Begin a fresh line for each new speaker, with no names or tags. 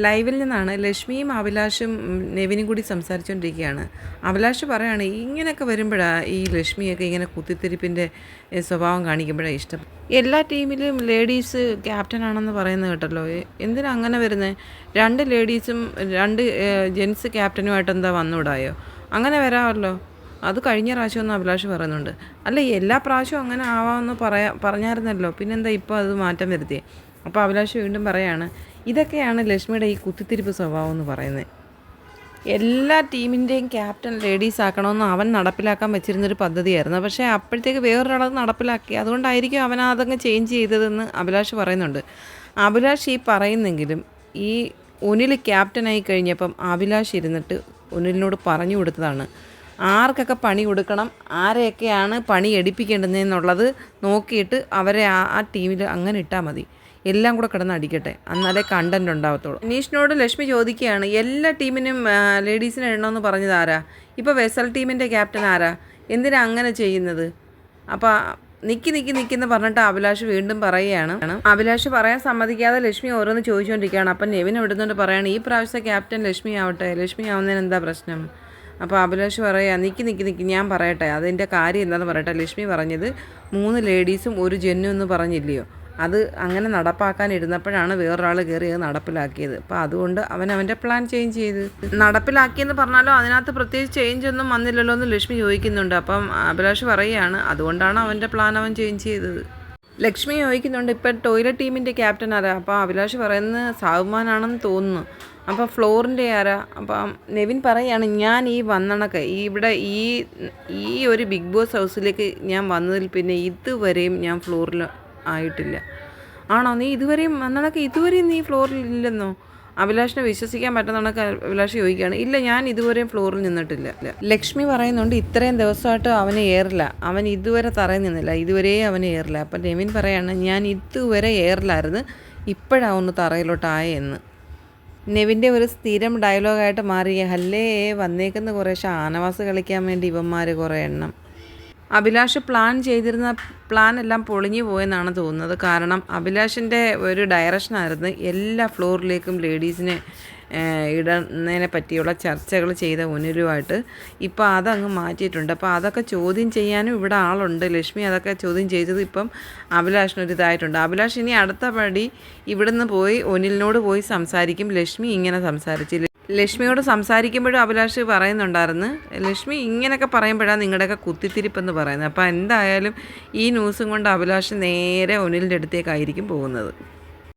ലൈവിൽ നിന്നാണ് ലക്ഷ്മിയും അഭിലാഷും നെവിനും കൂടി സംസാരിച്ചുകൊണ്ടിരിക്കുകയാണ്. അഭിലാഷ് പറയുകയാണ് ഇങ്ങനെയൊക്കെ വരുമ്പോഴാണ് ഈ ലക്ഷ്മിയൊക്കെ ഇങ്ങനെ കുത്തിത്തിരിപ്പിൻ്റെ സ്വഭാവം കാണിക്കുമ്പോഴാണ് ഇഷ്ടം. എല്ലാ ടീമിലും ലേഡീസ് ക്യാപ്റ്റനാണെന്ന് പറയുന്നത് കേട്ടല്ലോ. എന്തിനാ അങ്ങനെ വരുന്നത്? 2 ലേഡീസും 2 ജെൻസ് ക്യാപ്റ്റനുമായിട്ട് എന്താ വന്നുകൂടായോ? അങ്ങനെ വരാമല്ലോ. അത് കഴിഞ്ഞ പ്രാവശ്യമൊന്നും അഭിലാഷ് പറയുന്നുണ്ട്. അല്ല, എല്ലാ പ്രാവശ്യവും അങ്ങനെ ആവാമെന്ന് പറഞ്ഞായിരുന്നല്ലോ, പിന്നെന്താ ഇപ്പോൾ അത് മാറ്റം വരുത്തിയേ? അപ്പോൾ അഭിലാഷ് വീണ്ടും പറയാണ് ഇതൊക്കെയാണ് ലക്ഷ്മിയുടെ ഈ കുത്തിത്തിരിപ്പ് സ്വഭാവം എന്ന് പറയുന്നത്. എല്ലാ ടീമിൻ്റെയും ക്യാപ്റ്റൻ ലേഡീസ് ആക്കണമെന്ന് അവൻ നടപ്പിലാക്കാൻ വെച്ചിരുന്നൊരു പദ്ധതിയായിരുന്നു. പക്ഷേ അപ്പോഴത്തേക്ക് വേറൊരാളത് നടപ്പിലാക്കി. അതുകൊണ്ടായിരിക്കും അവൻ അതങ്ങ് ചേഞ്ച് ചെയ്തതെന്ന് അഭിലാഷ് പറയുന്നുണ്ട്. അഭിലാഷ് ഈ പറയുന്നെങ്കിലും ഈ ഒനിൽ ക്യാപ്റ്റനായി കഴിഞ്ഞപ്പം അഭിലാഷ് ഇരുന്നിട്ട് ഒനിലിനോട് പറഞ്ഞു കൊടുത്തതാണ് ആർക്കൊക്കെ പണി കൊടുക്കണം, ആരെയൊക്കെയാണ് പണി എടുപ്പിക്കേണ്ടതെന്നുള്ളത് നോക്കിയിട്ട് അവരെ ആ ടീമിൽ അങ്ങനെ ഇട്ടാൽ മതി. എല്ലാം കൂടെ കിടന്ന് അടിക്കട്ടെ, എന്നാലേ കണ്ടൻറ് ഉണ്ടാവത്തുള്ളൂ. അനീഷിനോട് ലക്ഷ്മി ചോദിക്കുകയാണ് എല്ലാ ടീമിനും ലേഡീസിനെ ഇടണമെന്ന് പറഞ്ഞത് ആരാ? ഇപ്പോൾ വെസൽ ടീമിൻ്റെ ക്യാപ്റ്റൻ ആരാ? എന്തിനാ അങ്ങനെ ചെയ്യുന്നത്? അപ്പോൾ നിൽക്കുന്ന പറഞ്ഞിട്ട് അഭിലാഷ് വീണ്ടും പറയുകയാണ്. അഭിലാഷ് പറയാൻ സമ്മതിക്കാതെ ലക്ഷ്മി ഓരോന്ന് ചോദിച്ചുകൊണ്ടിരിക്കുകയാണ്. അപ്പം നെവിൻ ഇവിടുന്നുകൊണ്ട് പറയുകയാണ് ഈ പ്രാവശ്യത്തെ ക്യാപ്റ്റൻ ലക്ഷ്മി ആവട്ടെ, ലക്ഷ്മി ആവുന്നതിന് എന്താ പ്രശ്നം? അപ്പോൾ അഭിലാഷ് പറയുക നിൽക്കി ഞാൻ പറയട്ടെ, അതിൻ്റെ കാര്യം എന്താണെന്ന് പറയട്ടെ. ലക്ഷ്മി പറഞ്ഞത് 3 ലേഡീസും 1 ജെന്നും എന്ന് പറഞ്ഞില്ലയോ? അത് അങ്ങനെ നടപ്പാക്കാനിരുന്നപ്പോഴാണ് വേറൊരാൾ കയറി അത് നടപ്പിലാക്കിയത്. അപ്പോൾ അതുകൊണ്ട് അവൻ്റെ പ്ലാൻ ചേഞ്ച് ചെയ്ത് നടപ്പിലാക്കിയെന്ന് പറഞ്ഞാലോ അതിനകത്ത് പ്രത്യേകിച്ച് ചേഞ്ച് ഒന്നും വന്നില്ലല്ലോ എന്ന് ലക്ഷ്മി ചോദിക്കുന്നുണ്ട്. അപ്പം അഭിലാഷ് പറയുകയാണ് അതുകൊണ്ടാണ് അവൻ്റെ പ്ലാൻ അവൻ ചേഞ്ച് ചെയ്തത്. ലക്ഷ്മി ചോദിക്കുന്നുണ്ട് ഇപ്പം ടോയ്ലറ്റ് ടീമിൻ്റെ ക്യാപ്റ്റൻ ആരാ? അപ്പോൾ അഭിലാഷ് പറയുന്നത് സാഹുമാനാണെന്ന് തോന്നുന്നു. അപ്പോൾ ഫ്ലോറിൻ്റെ ആരാ? അപ്പം നെവിൻ പറയുകയാണ് ഞാൻ ഈ വന്നണക്ക് ഇവിടെ ഈ ഒരു ബിഗ് ബോസ് ഹൗസിലേക്ക് ഞാൻ വന്നതിൽ പിന്നെ ഇതുവരെയും ഞാൻ ഫ്ലോറിൽ ആയിട്ടില്ല. ആണോ? നീ ഇതുവരെയും വന്നണക്ക് ഇതുവരെയും നീ ഫ്ലോറിൽ ഇല്ലെന്നോ? അഭിലാഷിനെ വിശ്വസിക്കാൻ പറ്റുന്നതൊക്കെ അഭിലാഷ് ചോദിക്കുകയാണ്. ഇല്ല, ഞാൻ ഇതുവരെയും ഫ്ലോറിൽ നിന്നിട്ടില്ല. ലക്ഷ്മി പറയുന്നുണ്ട് ഇത്രയും ദിവസമായിട്ട് അവന് ഏറില്ല, അവൻ ഇതുവരെ തറയിൽ നിന്നില്ല, ഇതുവരെ അവന് ഏറില്ല. അപ്പം നെവിൻ പറയാണ് ഞാൻ ഇതുവരെ ഏറിലായിരുന്നു, ഇപ്പോഴാണ് ഒന്ന് തറയിലോട്ടായേ എന്ന്. നെവിൻ്റെ ഒരു സ്ഥിരം ഡയലോഗായിട്ട് മാറിയ ഹല്ലേ വന്നേക്കുന്ന കുറേ ഷാനവാസ് കളിക്കാൻ വേണ്ടി ഇവന്മാർ കുറേ എണ്ണം. അഭിലാഷ് പ്ലാൻ ചെയ്തിരുന്ന പ്ലാൻ എല്ലാം പൊളിഞ്ഞു പോയെന്നാണ് തോന്നുന്നത്. കാരണം അഭിലാഷിൻ്റെ ഒരു ഡയറക്ഷനായിരുന്നു എല്ലാ ഫ്ലോറിലേക്കും ലേഡീസിനെ ഇടുന്നതിനെ പറ്റിയുള്ള ചർച്ചകൾ ചെയ്ത ഒനിലുമായിട്ട്. ഇപ്പോൾ അതങ്ങ് മാറ്റിയിട്ടുണ്ട്. അപ്പോൾ അതൊക്കെ ചോദ്യം ചെയ്യാനും ഇവിടെ ആളുണ്ട്. ലക്ഷ്മി അതൊക്കെ ചോദ്യം ചെയ്തത് ഇപ്പം അഭിലാഷിനൊരിതായിട്ടുണ്ട്. അഭിലാഷ് ഇനി അടുത്ത പടി ഇവിടുന്ന് പോയി ഒനിലിനോട് പോയി സംസാരിക്കും. ലക്ഷ്മി ഇങ്ങനെ സംസാരിച്ചില്ല. ലക്ഷ്മിയോട് സംസാരിക്കുമ്പോഴും അഭിലാഷ് പറയുന്നുണ്ടായിരുന്നു ലക്ഷ്മി ഇങ്ങനെയൊക്കെ പറയുമ്പോഴാണ് നിങ്ങളുടെയൊക്കെ കുത്തിത്തിരിപ്പെന്ന് പറയുന്നത്. അപ്പോൾ എന്തായാലും ഈ ന്യൂസും കൊണ്ട് അഭിലാഷ് നേരെ ഒനിലിൻ്റെ അടുത്തേക്കായിരിക്കും പോകുന്നത്.